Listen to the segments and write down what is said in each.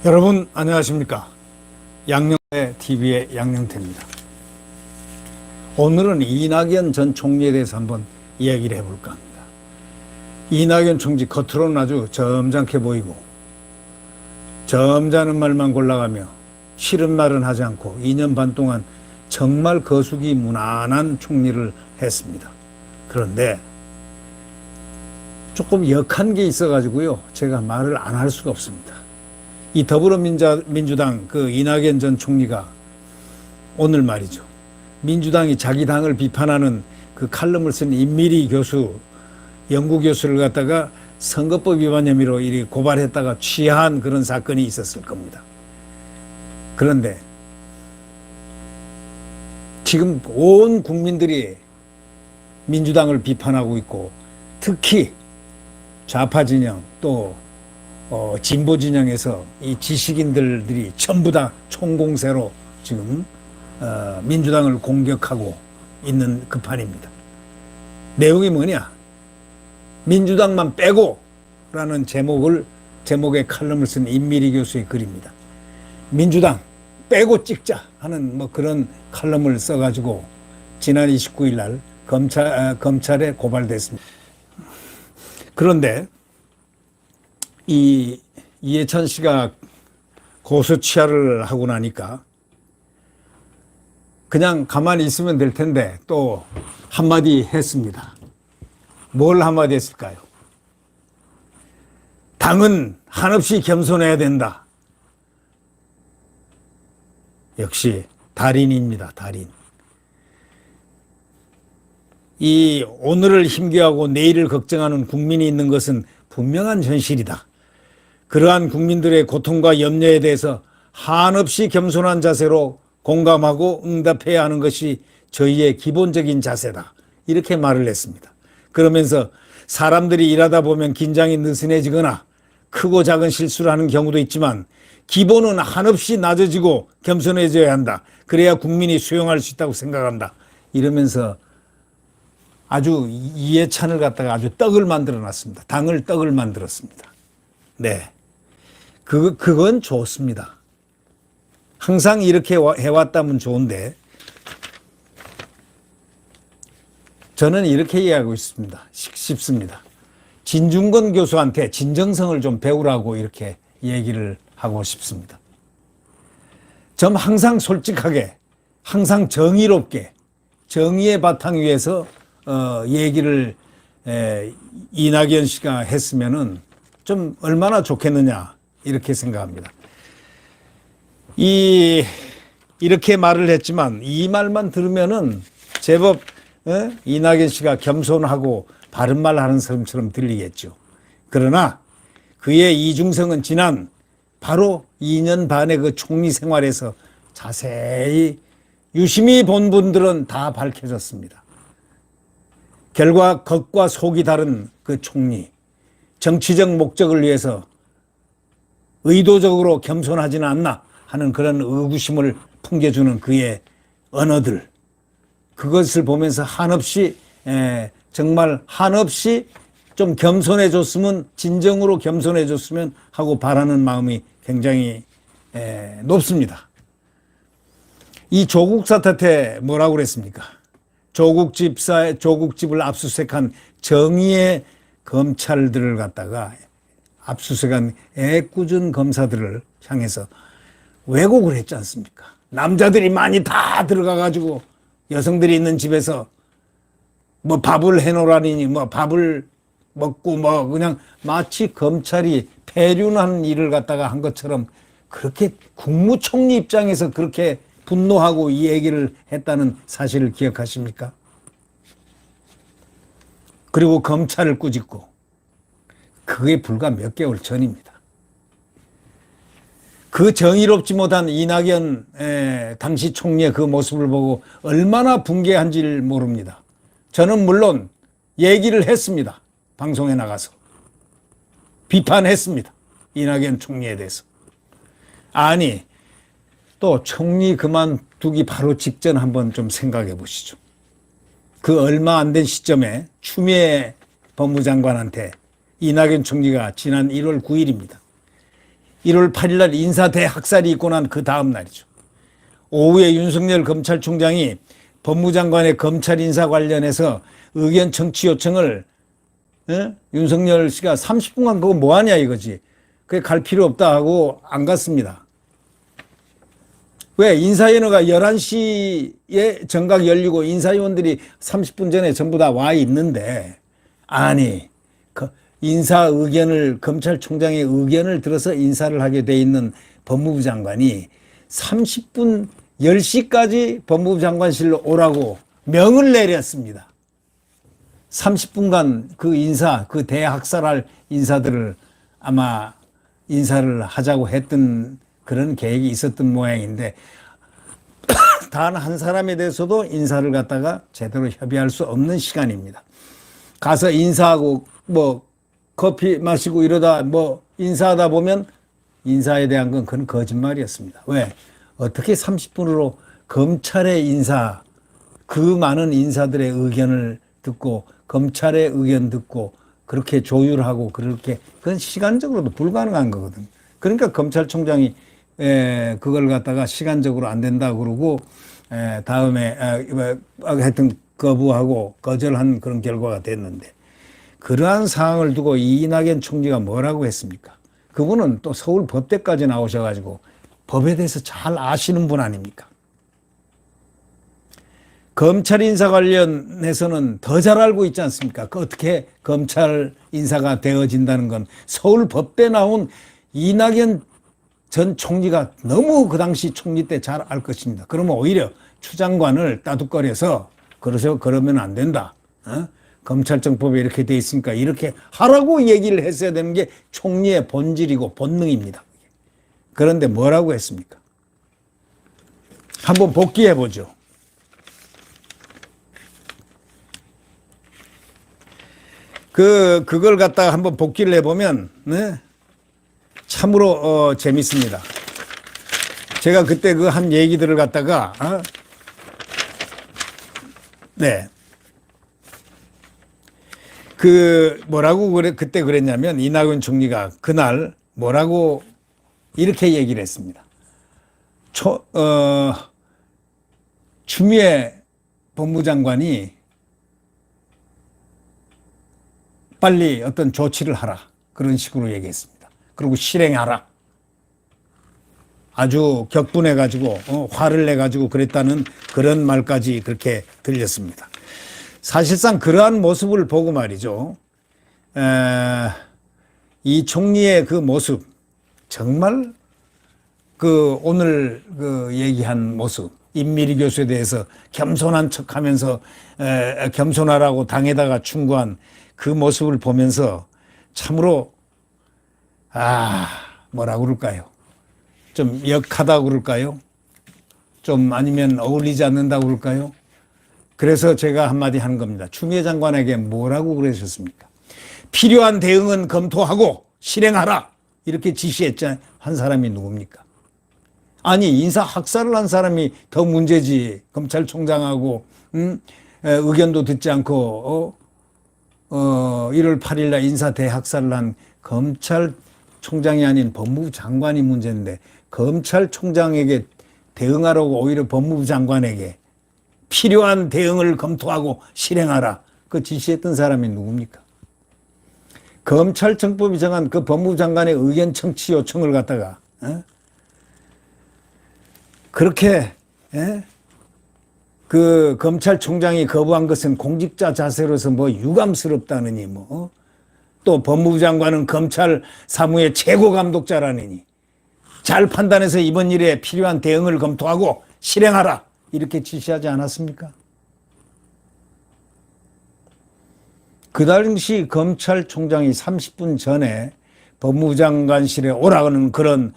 여러분 안녕하십니까? 양녕태 TV의 양녕태입니다. 오늘은 이낙연 전 총리에 대해서 한번 이야기를 해볼까 합니다. 이낙연 총리 겉으로는 아주 점잖게 보이고 점잖은 말만 골라가며 싫은 말은 하지 않고 2년 반 동안 정말 거수기 무난한 총리를 했습니다. 그런데 조금 역한 게 있어가지고요, 제가 말을 안 할 수가 없습니다. 이 더불어민주당 그 이낙연 전 총리가 오늘 말이죠, 민주당이 자기 당을 비판하는 그 칼럼을 쓴 임미리 교수, 연구 교수를 갖다가 선거법 위반 혐의로 이리 고발했다가 취한 그런 사건이 있었을 겁니다. 그런데 지금 온 국민들이 민주당을 비판하고 있고, 특히 좌파 진영 또 진보 진영에서 이 지식인들이 전부 다 총공세로 지금 민주당을 공격하고 있는 그 판입니다. 내용이 뭐냐? 민주당만 빼고 라는 제목의 칼럼을 쓴 임미리 교수의 글입니다. 민주당 빼고 찍자 하는 뭐 그런 칼럼을 써가지고 지난 29일 날 검찰에 고발됐습니다. 그런데 이 이해찬 씨가 고소 취하를 하고 나니까 그냥 가만히 있으면 될 텐데 또 한마디 했습니다. 뭘 한마디 했을까요? 당은 한없이 겸손해야 된다. 역시 달인입니다. 달인. 이 오늘을 힘겨워하고 내일을 걱정하는 국민이 있는 것은 분명한 현실이다. 그러한 국민들의 고통과 염려에 대해서 한없이 겸손한 자세로 공감하고 응답해야 하는 것이 저희의 기본적인 자세다. 이렇게 말을 했습니다. 그러면서 사람들이 일하다 보면 긴장이 느슨해지거나 크고 작은 실수를 하는 경우도 있지만 기본은 한없이 낮아지고 겸손해져야 한다. 그래야 국민이 수용할 수 있다고 생각한다. 이러면서 아주 이해찬을 갖다가 아주 떡을 만들어 놨습니다. 당을 떡을 만들었습니다. 네. 그건 좋습니다. 항상 이렇게 해왔다면 좋은데, 저는 이렇게 이해하고 싶습니다. 진중권 교수한테 진정성을 좀 배우라고 이렇게 얘기를 하고 싶습니다. 좀 항상 솔직하게, 항상 정의롭게, 정의의 바탕 위에서 얘기를 이낙연 씨가 했으면은 좀 얼마나 좋겠느냐 이렇게 생각합니다. 이렇게 말을 했지만 이 말만 들으면은 제법 이낙연 씨가 겸손하고 바른 말 하는 사람처럼 들리겠죠. 그러나 그의 이중성은 지난 바로 2년 반의 그 총리 생활에서 자세히 유심히 본 분들은 다 밝혀졌습니다. 결과 겉과 속이 다른 그 총리, 정치적 목적을 위해서 의도적으로 겸손하지는 않나 하는 그런 의구심을 풍겨주는 그의 언어들, 그것을 보면서 한없이 정말 한없이 좀 겸손해졌으면, 진정으로 겸손해졌으면 하고 바라는 마음이 굉장히 높습니다. 이 조국 사태 때 뭐라고 그랬습니까? 조국집을 압수수색한 정의의 검찰들을 갖다가 압수수색한 애꿎은 검사들을 향해서 왜곡을 했지 않습니까? 남자들이 많이 다 들어가가지고 여성들이 있는 집에서 뭐 밥을 해놓으라니 뭐 밥을 먹고 뭐 그냥 마치 검찰이 폐륜한 일을 갖다가 한 것처럼 그렇게 국무총리 입장에서 그렇게 분노하고 이 얘기를 했다는 사실을 기억하십니까? 그리고 검찰을 꾸짖고, 그게 불과 몇 개월 전입니다. 그 정의롭지 못한 이낙연 당시 총리의 그 모습을 보고 얼마나 붕괴한지를 모릅니다. 저는 물론 얘기를 했습니다. 방송에 나가서 비판했습니다. 이낙연 총리에 대해서. 아니, 또 총리 그만두기 바로 직전 한번 좀 생각해 보시죠. 그 얼마 안 된 시점에 추미애 법무장관한테 이낙연 총리가 지난 1월 9일입니다. 1월 8일 날 인사 대학살이 있고 난 그 다음 날이죠. 오후에 윤석열 검찰총장이 법무장관의 검찰 인사 관련해서 의견 청취 요청을 윤석열 씨가 30분간 그거 뭐하냐 이거지. 그게 갈 필요 없다 하고 안 갔습니다. 왜? 인사위원회가 11시에 정각 열리고 인사위원들이 30분 전에 전부 다 와 있는데, 아니, 인사 의견을, 검찰총장의 의견을 들어서 인사를 하게 돼 있는 법무부 장관이 30분 10시까지 법무부 장관실로 오라고 명을 내렸습니다. 30분간 그 인사, 그 대학살할 인사들을 아마 인사를 하자고 했던 그런 계획이 있었던 모양인데, 단 한 사람에 대해서도 인사를 갖다가 제대로 협의할 수 없는 시간입니다. 가서 인사하고 뭐 커피 마시고 이러다 뭐 인사하다 보면 인사에 대한 건 그건 거짓말이었습니다. 왜? 어떻게 30분으로 검찰의 인사, 그 많은 인사들의 의견을 듣고 검찰의 의견 듣고 그렇게 조율하고 그렇게, 그건 시간적으로도 불가능한 거거든요. 그러니까 검찰총장이 그걸 갖다가 시간적으로 안 된다 그러고 다음에 하여튼 거부하고 거절한 그런 결과가 됐는데, 그러한 상황을 두고 이낙연 총리가 뭐라고 했습니까? 그분은 또 서울 법대까지 나오셔가지고 법에 대해서 잘 아시는 분 아닙니까? 검찰 인사 관련해서는 더 잘 알고 있지 않습니까? 그 어떻게 검찰 인사가 되어진다는 건 서울 법대 나온 이낙연 전 총리가 너무 그 당시 총리 때 잘 알 것입니다. 그러면 오히려 추 장관을 따둑거려서 그러면 안 된다. 검찰청법에 이렇게 돼 있으니까 이렇게 하라고 얘기를 했어야 되는 게 총리의 본질이고 본능입니다. 그런데 뭐라고 했습니까? 한번 복기해 보죠. 그걸 갖다가 한번 복기를 해보면, 참으로, 재밌습니다. 제가 그때 그 한 얘기들을 갖다가, 뭐라고 그때 그랬냐면, 이낙연 총리가 그날 뭐라고 이렇게 얘기를 했습니다. 추미애 법무장관이 빨리 어떤 조치를 하라. 그런 식으로 얘기했습니다. 그리고 실행하라. 아주 격분해가지고, 화를 내가지고 그랬다는 그런 말까지 그렇게 들렸습니다. 사실상 그러한 모습을 보고 말이죠. 이 총리의 그 모습, 정말 오늘 얘기한 모습, 임미리 교수에 대해서 겸손한 척 하면서, 겸손하라고 당에다가 충고한 그 모습을 보면서 참으로, 뭐라고 그럴까요? 좀 역하다고 그럴까요? 좀 아니면 어울리지 않는다고 그럴까요? 그래서 제가 한마디 하는 겁니다. 추미애 장관에게 뭐라고 그러셨습니까? 필요한 대응은 검토하고 실행하라. 이렇게 지시했잖아요. 한 사람이 누굽니까? 아니, 인사 학살을 한 사람이 더 문제지. 검찰총장하고, 의견도 듣지 않고, 1월 8일 날 인사 대학살을 한 검찰총장이 아닌 법무부 장관이 문제인데, 검찰총장에게 대응하라고 오히려 법무부 장관에게 필요한 대응을 검토하고 실행하라. 그 지시했던 사람이 누굽니까? 검찰청법이 정한 그 법무부 장관의 의견 청취 요청을 갖다가, 그렇게, 그 검찰총장이 거부한 것은 공직자 자세로서 뭐 유감스럽다느니 또 법무부 장관은 검찰 사무의 최고 감독자라느니 잘 판단해서 이번 일에 필요한 대응을 검토하고 실행하라. 이렇게 지시하지 않았습니까? 그 당시 검찰총장이 30분 전에 법무부 장관실에 오라는 그런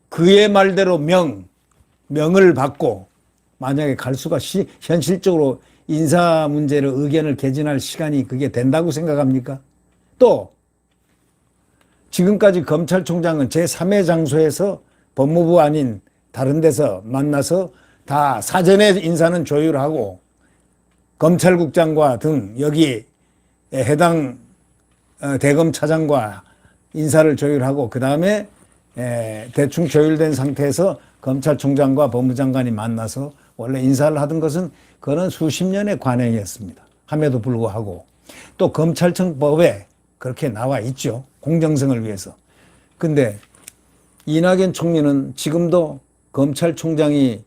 그의 말대로 명을 받고 만약에 갈 수가 현실적으로 인사 문제를 의견을 개진할 시간이 그게 된다고 생각합니까? 또 지금까지 검찰총장은 제3의 장소에서 법무부 아닌 다른 데서 만나서 다 사전에 인사는 조율하고 검찰국장과 등 여기 해당 대검 차장과 인사를 조율하고 그 다음에 대충 조율된 상태에서 검찰총장과 법무장관이 만나서 원래 인사를 하던 것은 그는 수십 년의 관행이었습니다. 함에도 불구하고 또 검찰청법에 그렇게 나와 있죠. 공정성을 위해서. 근데 이낙연 총리는 지금도 검찰총장이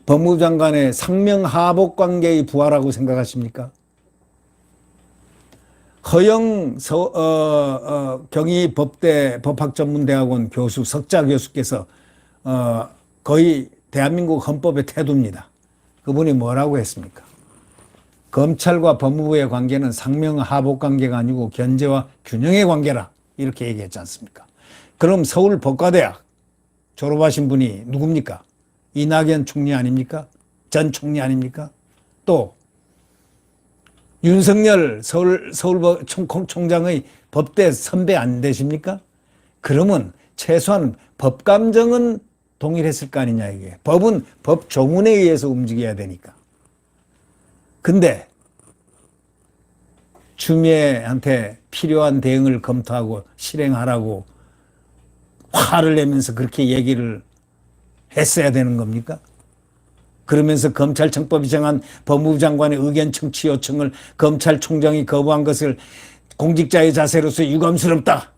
법무장관의 상명하복 관계의 부하라고 생각하십니까? 허영 경희법대 법학전문대학원 교수 석자 교수께서 거의 대한민국 헌법의 태도입니다. 그분이 뭐라고 했습니까? 검찰과 법무부의 관계는 상명하복 관계가 아니고 견제와 균형의 관계라 이렇게 얘기했지 않습니까? 그럼 서울 법과대학 졸업하신 분이 누굽니까? 이낙연 총리 아닙니까? 전 총리 아닙니까? 또 윤석열 서울총장의 법대 선배 안 되십니까? 그러면 최소한 법감정은 동일했을 거 아니냐 이게. 법은 법 조문에 의해서 움직여야 되니까. 근데 추미애한테 필요한 대응을 검토하고 실행하라고 화를 내면서 그렇게 얘기를 했어야 되는 겁니까? 그러면서 검찰청법이 정한 법무부 장관의 의견 청취 요청을 검찰총장이 거부한 것을 공직자의 자세로서 유감스럽다.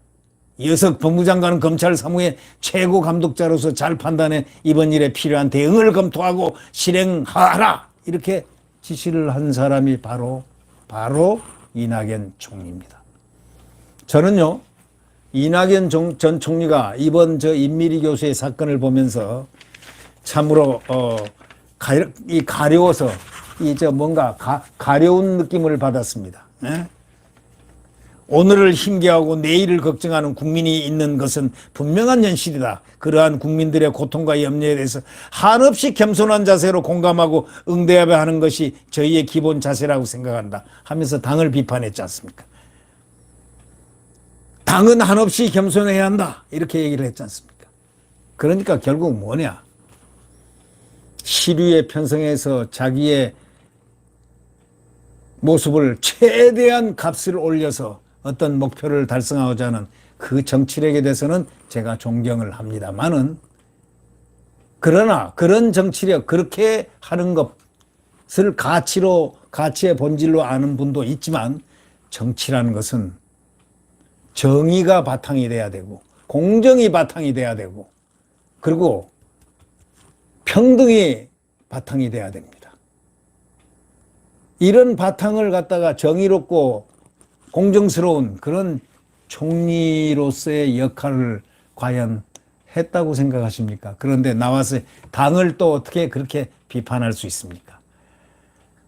이어서 법무장관은 검찰 사무의 최고 감독자로서 잘 판단해 이번 일에 필요한 대응을 검토하고 실행하라. 이렇게 지시를 한 사람이 바로 이낙연 총리입니다. 저는요, 이낙연 전 총리가 이번 임미리 교수의 사건을 보면서 참으로 가려워서 뭔가 가려운 느낌을 받았습니다. 네? 오늘을 힘겨하고 내일을 걱정하는 국민이 있는 것은 분명한 현실이다. 그러한 국민들의 고통과 염려에 대해서 한없이 겸손한 자세로 공감하고 응대해야 하는 것이 저희의 기본 자세라고 생각한다 하면서 당을 비판했지 않습니까? 당은 한없이 겸손해야 한다 이렇게 얘기를 했지 않습니까? 그러니까 결국 뭐냐? 시류에 편성해서 자기의 모습을 최대한 값을 올려서 어떤 목표를 달성하고자 하는 그 정치력에 대해서는 제가 존경을 합니다만은, 그러나 그런 정치력, 그렇게 하는 것을 가치의 본질로 아는 분도 있지만, 정치라는 것은 정의가 바탕이 돼야 되고 공정이 바탕이 돼야 되고 그리고 평등이 바탕이 돼야 됩니다. 이런 바탕을 갖다가 정의롭고 공정스러운 그런 총리로서의 역할을 과연 했다고 생각하십니까? 그런데 나와서 당을 또 어떻게 그렇게 비판할 수 있습니까?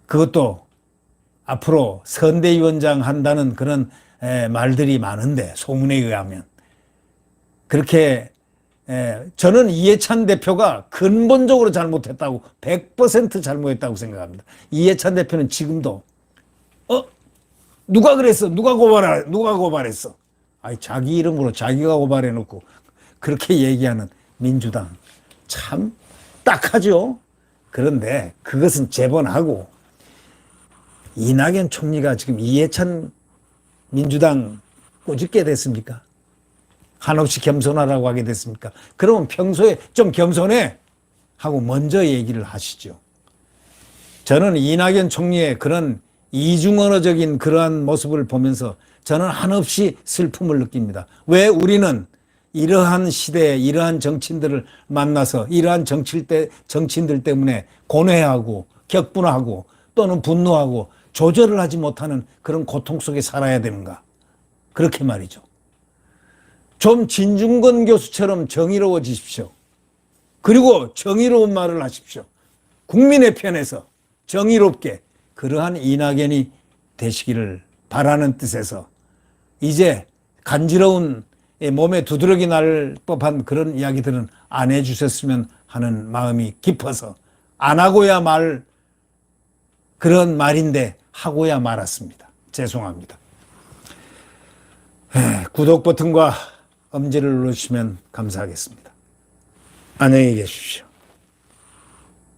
그것도 앞으로 선대위원장 한다는 그런 말들이 많은데, 소문에 의하면 그렇게 저는 이해찬 대표가 근본적으로 잘못했다고, 100% 잘못했다고 생각합니다. 이해찬 대표는 지금도 누가 그랬어? 누가 고발했어? 아니, 자기 이름으로 자기가 고발해놓고 그렇게 얘기하는 민주당 참 딱하죠. 그런데 그것은 재본하고, 이낙연 총리가 지금 이해찬 민주당 꼬집게 됐습니까? 한없이 겸손하라고 하게 됐습니까? 그러면 평소에 좀 겸손해 하고 먼저 얘기를 하시죠. 저는 이낙연 총리의 그런 이중언어적인 그러한 모습을 보면서 저는 한없이 슬픔을 느낍니다. 왜 우리는 이러한 시대에 이러한 정치인들을 만나서 이러한 정치인들 때문에 고뇌하고 격분하고 또는 분노하고 조절을 하지 못하는 그런 고통 속에 살아야 되는가? 그렇게 말이죠. 좀 진중권 교수처럼 정의로워지십시오. 그리고 정의로운 말을 하십시오. 국민의 편에서 정의롭게, 그러한 이낙연이 되시기를 바라는 뜻에서 이제 간지러운 몸에 두드러기 날 법한 그런 이야기들은 안 해주셨으면 하는 마음이 깊어서 안 하고야 말 그런 말인데 하고야 말았습니다. 죄송합니다. 구독 버튼과 엄지를 눌러주시면 감사하겠습니다. 안녕히 계십시오.